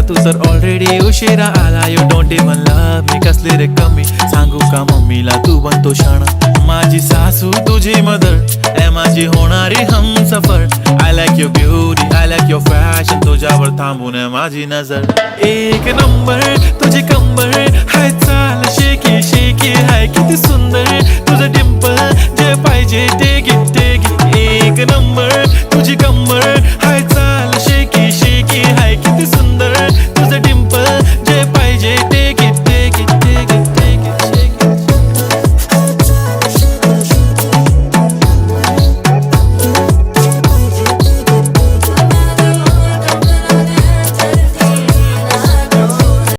तू तर ऑलरेडी उशिरा आला. You don't even love me, कसली रे कमी सांगू का मम्मीला तू बनतो शाणा. माझी सासू तुझी मदर ए माझी होणारी Humsafar. I like your beauty, I like your fashion, तुझ्यावर थांबून आहे माझी नजर. एक नंबर तुझी कंबर